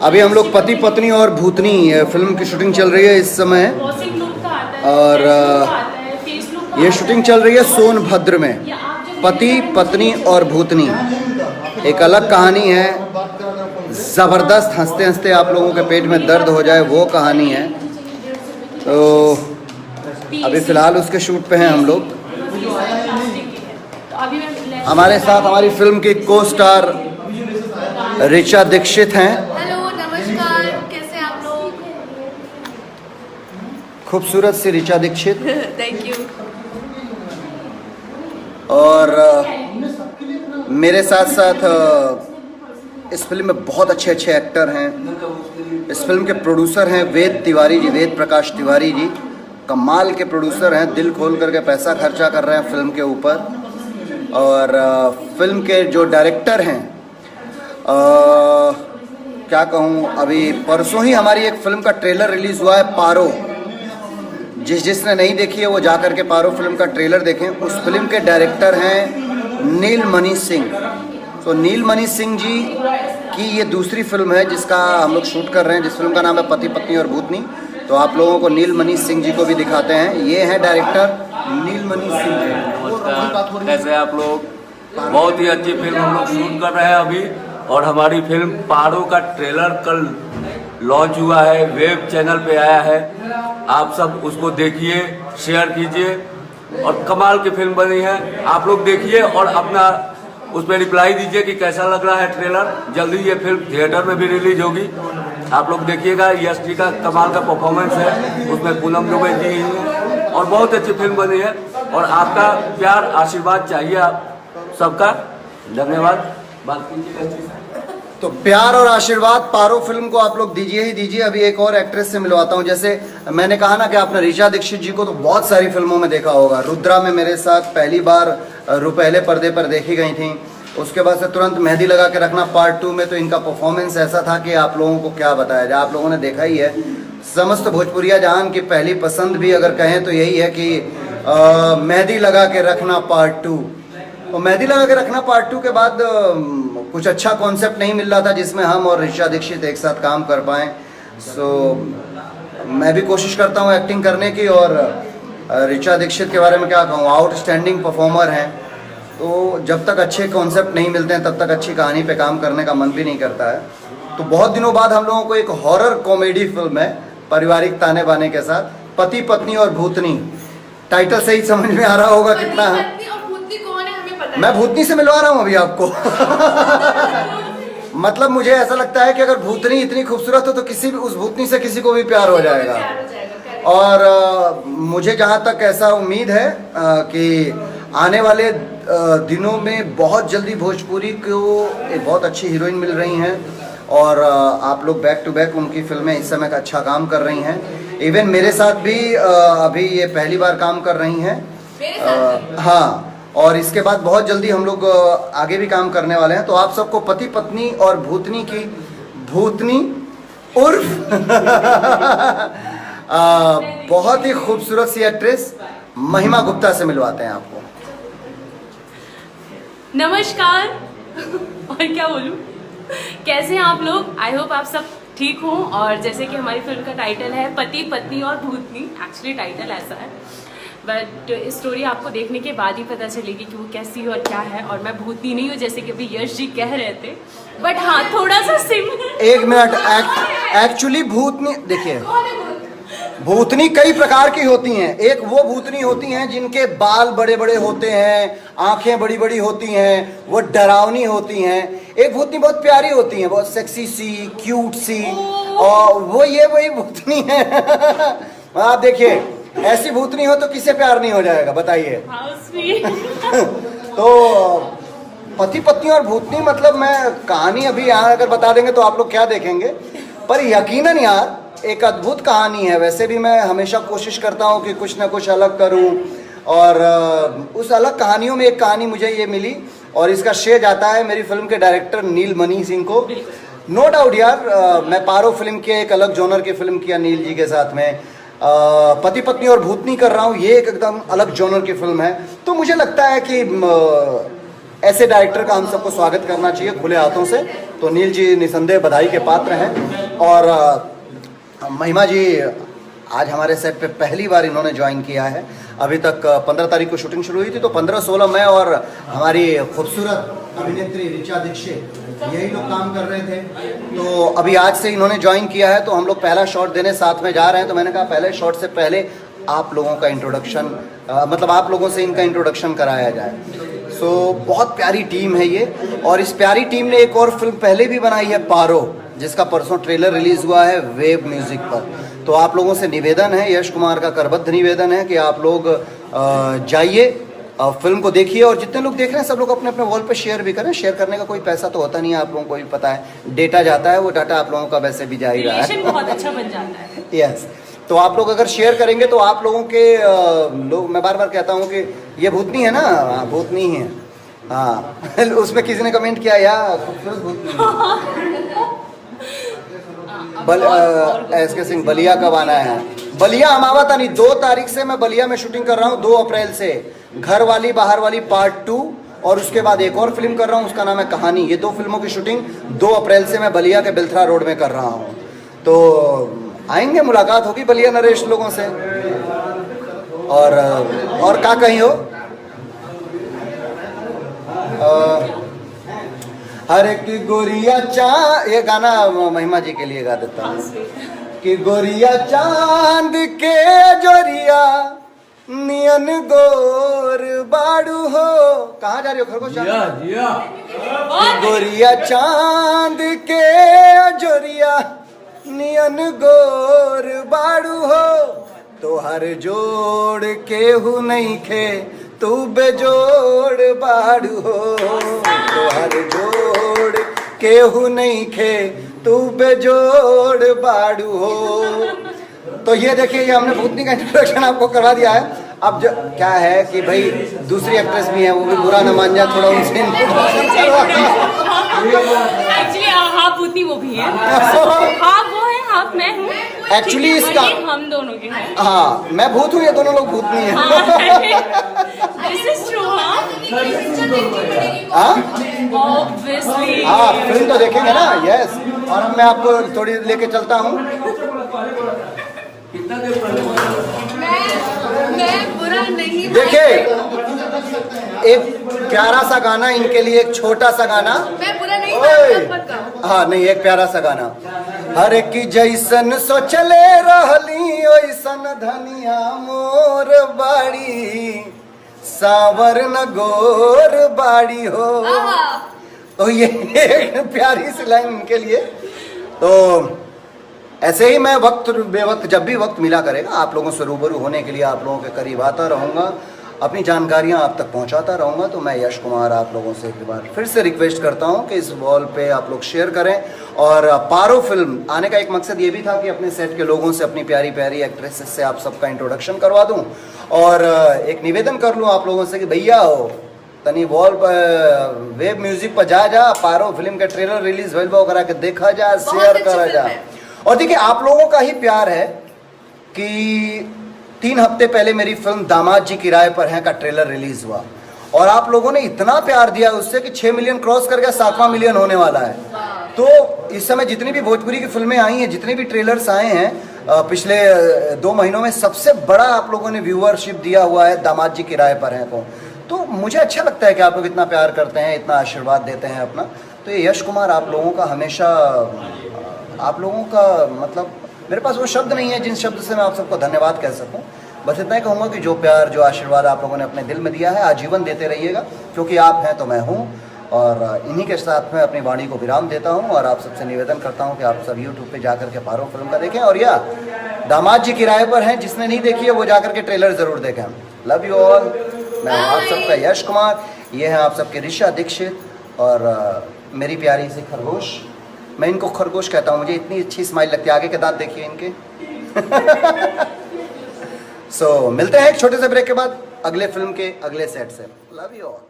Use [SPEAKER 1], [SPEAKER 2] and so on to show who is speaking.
[SPEAKER 1] अभी हम लोग पति पत्नी और भूतनी फिल्म की शूटिंग चल रही है इस समय, और ये शूटिंग चल रही है सोनभद्र में। पति पत्नी और भूतनी एक अलग कहानी है, ज़बरदस्त, हंसते हंसते आप लोगों के पेट में दर्द हो जाए वो कहानी है। तो अभी फ़िलहाल उसके शूट पे हैं हम लोग। हमारे साथ हमारी फिल्म की को स्टार ऋचा दीक्षित हैं।
[SPEAKER 2] हेलो, नमस्कार, कैसे हैं आप लोग?
[SPEAKER 1] खूबसूरत सी ऋचा दीक्षित।
[SPEAKER 2] Thank you.
[SPEAKER 1] और मेरे साथ साथ इस फिल्म में बहुत अच्छे अच्छे एक्टर हैं। इस फिल्म के प्रोड्यूसर हैं वेद तिवारी जी, वेद प्रकाश तिवारी जी। कमाल के प्रोड्यूसर हैं, दिल खोल करके पैसा खर्चा कर रहे हैं फिल्म के ऊपर। और फिल्म के जो डायरेक्टर हैं, क्या कहूँ, अभी परसों ही हमारी एक फिल्म का ट्रेलर रिलीज़ हुआ है, पारो। जिसने नहीं देखी है वो जा कर के पारो फिल्म का ट्रेलर देखें। उस फिल्म के डायरेक्टर हैं नीलमणि सिंह। तो नीलमणि सिंह जी की ये दूसरी फिल्म है जिसका हम लोग शूट कर रहे हैं, जिस फिल्म का नाम है पति पत्नी और भूतनी। तो आप लोगों को नीलमणि सिंह जी को भी दिखाते हैं। ये हैं डायरेक्टर नीलमणि सिंह जी।
[SPEAKER 3] नमस्कार, कैसे आप लोग? बहुत ही अच्छी फिल्म हम लोग शूट कर रहे हैं अभी, और हमारी फिल्म पारो का ट्रेलर कल लॉन्च हुआ है, वेब चैनल पे आया है। आप सब उसको देखिए, शेयर कीजिए, और कमाल की फिल्म बनी है। आप लोग देखिए और अपना उस पर रिप्लाई दीजिए कि कैसा लग रहा है ट्रेलर। जल्दी ये फिल्म थिएटर में भी रिलीज होगी, आप लोग देखिएगा। यश जी का कमाल का परफॉर्मेंस है उसमें, पूनम दुबे जी हैं, और बहुत अच्छी फिल्म बनी है। और आपका प्यार आशीर्वाद चाहिए आप सबका। धन्यवाद। बात कीजिए।
[SPEAKER 1] तो प्यार और आशीर्वाद पारो फिल्म को आप लोग दीजिए ही दीजिए। अभी एक और एक्ट्रेस से मिलवाता हूँ। जैसे मैंने कहा ना कि आपने ऋचा दीक्षित जी को तो बहुत सारी फिल्मों में देखा होगा। रुद्रा में मेरे साथ पहली बार रुपहले पर्दे पर देखी गई थी। उसके बाद से तुरंत मेहंदी लगा के रखना पार्ट 2 में तो इनका परफॉर्मेंस ऐसा था कि आप लोगों को क्या बताया जाए। आप लोगों ने देखा ही है। समस्त भोजपुरिया जहान की पहली पसंद भी अगर कहें तो यही है कि मेहंदी लगा के रखना पार्ट 2। और मेहंदी लगा के रखना पार्ट 2 के बाद कुछ अच्छा कॉन्सेप्ट नहीं मिल रहा था जिसमें हम और ऋचा दीक्षित एक साथ काम कर पाएँ। सो मैं भी कोशिश करता हूँ एक्टिंग करने की, और ऋचा दीक्षित के बारे में क्या कहूँ, आउटस्टैंडिंग परफॉर्मर हैं। तो जब तक अच्छे कॉन्सेप्ट नहीं मिलते हैं तब तक अच्छी कहानी पे काम करने का मन भी नहीं करता है। तो बहुत दिनों बाद हम लोगों को एक हॉरर कॉमेडी फिल्म है पारिवारिक ताने बाने के साथ, पति पत्नी और भूतनी। टाइटल से ही समझ में आ रहा होगा कितना है। मैं भूतनी से मिलवा रहा हूँ अभी आपको। मतलब मुझे ऐसा लगता है कि अगर भूतनी इतनी खूबसूरत हो तो किसी भी उस भूतनी से किसी को भी प्यार हो जाएगा। और मुझे जहाँ तक ऐसा उम्मीद है कि आने वाले दिनों में बहुत जल्दी भोजपुरी को एक बहुत अच्छी हीरोइन मिल रही हैं, और आप लोग बैक टू बैक उनकी फिल्में इस समय का अच्छा काम कर रही हैं। इवन मेरे साथ भी अभी ये पहली बार काम कर रही हैं। हाँ, और इसके बाद बहुत जल्दी हम लोग आगे भी काम करने वाले हैं। तो आप सबको पति पत्नी और भूतनी की भूतनी उर्फ बहुत ही खूबसूरत सी एक्ट्रेस महिमा गुप्ता से मिलवाते हैं आपको।
[SPEAKER 2] नमस्कार। और क्या बोलूं, कैसे हैं आप लोग? आई होप आप सब ठीक हो। और जैसे कि हमारी फिल्म का टाइटल है पति पत्नी और भूतनी, एक्चुअली टाइटल ऐसा है, बट स्टोरी आपको देखने के बाद ही पता चलेगी कि वो कैसी और क्या है। और मैं भूतनी नहीं हूँ जैसे कि अभी यश जी कह रहे थे, बट हाँ थोड़ा सा सिमिलर।
[SPEAKER 1] एक मिनट, एक्चुअली भूतनी देखिए, भूतनी कई प्रकार की होती हैं। एक वो भूतनी होती हैं जिनके बाल बड़े बड़े होते हैं, आंखें बड़ी बड़ी होती हैं, वो डरावनी होती हैं। एक भूतनी बहुत प्यारी होती हैं, बहुत सेक्सी सी, क्यूट सी, और वो ये वही भूतनी है। आप देखिए, ऐसी भूतनी हो तो किसे प्यार नहीं हो जाएगा बताइए। तो पति पत्नी और भूतनी, मतलब मैं कहानी अभी यहाँ अगर बता देंगे तो आप लोग क्या देखेंगे, पर यकीनन यार एक अद्भुत कहानी है। वैसे भी मैं हमेशा कोशिश करता हूँ कि कुछ ना कुछ अलग करूँ, और उस अलग कहानियों में एक कहानी मुझे ये मिली, और इसका श्रेय जाता है मेरी फिल्म के डायरेक्टर नीलमणि सिंह को। नो डाउट यार, मैं पारो फिल्म की एक अलग जॉनर की फिल्म किया नील जी के साथ में। पति पत्नी और भूतनी कर रहा हूँ, ये एक एकदम अलग जॉनर की फिल्म है। तो मुझे लगता है कि ऐसे डायरेक्टर का हम सबको स्वागत करना चाहिए खुले हाथों से। तो नील जी निसंदेह बधाई के पात्र हैं। और महिमा जी आज हमारे सेट पे पहली बार इन्होंने ज्वाइन किया है। अभी तक 15 तारीख को शूटिंग शुरू हुई थी, तो 15-16 मैं और हमारी खूबसूरत अभिनेत्री ऋचा दीक्षित यही लोग काम कर रहे थे। तो अभी आज से इन्होंने ज्वाइन किया है, तो हम लोग पहला शॉट देने साथ में जा रहे हैं। तो मैंने कहा पहले शॉट से पहले आप लोगों का इंट्रोडक्शन, मतलब आप लोगों से इनका इंट्रोडक्शन कराया जाए। सो बहुत प्यारी टीम है ये, और इस प्यारी टीम ने एक और फिल्म पहले भी बनाई है, पारो, जिसका परसों ट्रेलर रिलीज हुआ है वेब म्यूजिक पर। तो आप लोगों से निवेदन है, यश कुमार का करबद्ध निवेदन है कि आप लोग जाइए, फिल्म को देखिए, और जितने लोग देख रहे हैं सब लोग अपने अपने वॉल पे शेयर भी करें। शेयर करने का कोई पैसा तो होता नहीं है, आप लोगों को भी पता है, डेटा जाता है, वो डाटा आप लोगों का वैसे भी जा ही रहा है।
[SPEAKER 2] बहुत अच्छा बन जाता है।
[SPEAKER 1] यस, तो आप लोग अगर शेयर करेंगे तो आप लोगों के लोग, मैं बार बार कहता हूँ कि ये भूतनी है ना, भूतनी है, हाँ उसमें किसी ने कमेंट किया यार खूबसूरत भूतनी। एसके सिंह बलिया कब आना है? बलिया हम आवता नहीं, 2 तारीख से मैं बलिया में शूटिंग कर रहा हूँ, 2 अप्रैल से घर वाली बाहर वाली पार्ट 2, और उसके बाद एक और फिल्म कर रहा हूँ, उसका नाम है कहानी। ये 2 फिल्मों की शूटिंग 2 अप्रैल से मैं बलिया के बिलथरा रोड में कर रहा हूँ। तो आएंगे, मुलाकात होगी बलिया नरेश लोगों से। और क्या कहीं हो, हर एक गोरिया ये गाना महिमा जी के लिए गा देता हूँ कि गोरिया चांद के जोरिया नियन गोर बाड़ू हो। कहाँ जा रही हो खरगोश? गोरिया चांद के जोरिया नियन गोर बाड़ू हो, तो हर जोड़ केहू नहीं खे, तू बेजोड़ बाड़ू हो, तो हर जोड़ केहू नहीं खे, तू बेजोड़ बाड़ू हो। तो ये देखिए, ये हमने भूतनी का इंट्रोडक्शन आपको करवा दिया है। अब जो क्या है कि भाई दूसरी एक्ट्रेस भी है, वो भी बुरा न मान जाए, थोड़ा उनसे
[SPEAKER 2] एक्चुअली हाफ भूतनी वो भी है, हाफ वो है हाफ मैं हूँ।
[SPEAKER 1] एक्चुअली इसका
[SPEAKER 2] हम दोनों के हैं।
[SPEAKER 1] हाँ, मैं भूत हूँ, ये दोनों लोग भूतनी है।
[SPEAKER 2] This is true, हाँ? Obviously.
[SPEAKER 1] हाँ, फिल्म तो देखेंगे ना, यस। और अब मैं आपको थोड़ी लेके चलता हूँ।
[SPEAKER 2] मैं बुरा नहीं।
[SPEAKER 1] देखिए, एक प्यारा सा गाना इनके लिए, एक छोटा सा गाना।
[SPEAKER 2] मैं बुरा नहीं।
[SPEAKER 1] हाँ नहीं, एक प्यारा सा गाना। हर एक की जैसन सोचले रहली ओइसन धनिया मोर बाड़ी, सावर न गोर बाड़ी हो। तो ये एक प्यारी सी लाइन इनके लिए। तो ऐसे ही मैं वक्त बेवक्त जब भी वक्त मिला करेगा आप लोगों से रूबरू होने के लिए आप लोगों के करीब आता रहूँगा, अपनी जानकारियाँ आप तक पहुँचाता रहूँगा। तो मैं यश कुमार आप लोगों से एक बार फिर से रिक्वेस्ट करता हूँ कि इस वॉल पे आप लोग शेयर करें। और पारो फिल्म आने का एक मकसद ये भी था कि अपने सेट के लोगों से, अपनी प्यारी प्यारी एक्ट्रेसेस से आप सबका इंट्रोडक्शन करवा दूँ, और एक निवेदन कर लूँ आप लोगों से कि भैया हो तनी वॉल पर वेब म्यूजिक पर जा पारो फिल्म का ट्रेलर रिलीज भइल बा, करा के देखा जा, शेयर करा जा। और देखिए, आप लोगों का ही प्यार है कि 3 हफ्ते पहले मेरी फिल्म दामाद जी किराए पर हैं का ट्रेलर रिलीज हुआ, और आप लोगों ने इतना प्यार दिया उससे कि 6 मिलियन क्रॉस कर गया, 7वां मिलियन होने वाला है। तो इस समय जितनी भी भोजपुरी की फिल्में आई हैं, जितने भी ट्रेलर्स आए हैं पिछले 2 महीनों में, सबसे बड़ा आप लोगों ने व्यूअरशिप दिया हुआ है दामाद जी किराए पर हैं को। तो मुझे अच्छा लगता है कि आप लोग इतना प्यार करते हैं, इतना आशीर्वाद देते हैं अपना। तो ये यश कुमार आप लोगों का हमेशा, आप लोगों का मतलब मेरे पास वो शब्द नहीं है जिन शब्द से मैं आप सबको धन्यवाद कह सकूं। बस इतना ही कहूँगा कि जो प्यार, जो आशीर्वाद आप लोगों ने अपने दिल में दिया है, आजीवन देते रहिएगा, क्योंकि आप हैं तो मैं हूँ। और इन्हीं के साथ मैं अपनी वाणी को विराम देता हूँ, और आप सबसे निवेदन करता हूँ कि आप सब यूट्यूब पे जाकर के पारो फिल्म का देखें, और या दामाद जी किराए पर हैं जिसने नहीं देखी है वो जाकर के ट्रेलर ज़रूर देखें। Love you all. मैं आप सबका यश कुमार, ये हैं आप सबके ऋचा दीक्षित, और मेरी प्यारी सी खरगोश। मैं इनको खरगोश कहता हूँ, मुझे इतनी अच्छी स्माइल लगती है, आगे के दांत देखिए इनके। सो मिलते हैं एक छोटे से ब्रेक के बाद अगले फिल्म के अगले सेट से। Love you all.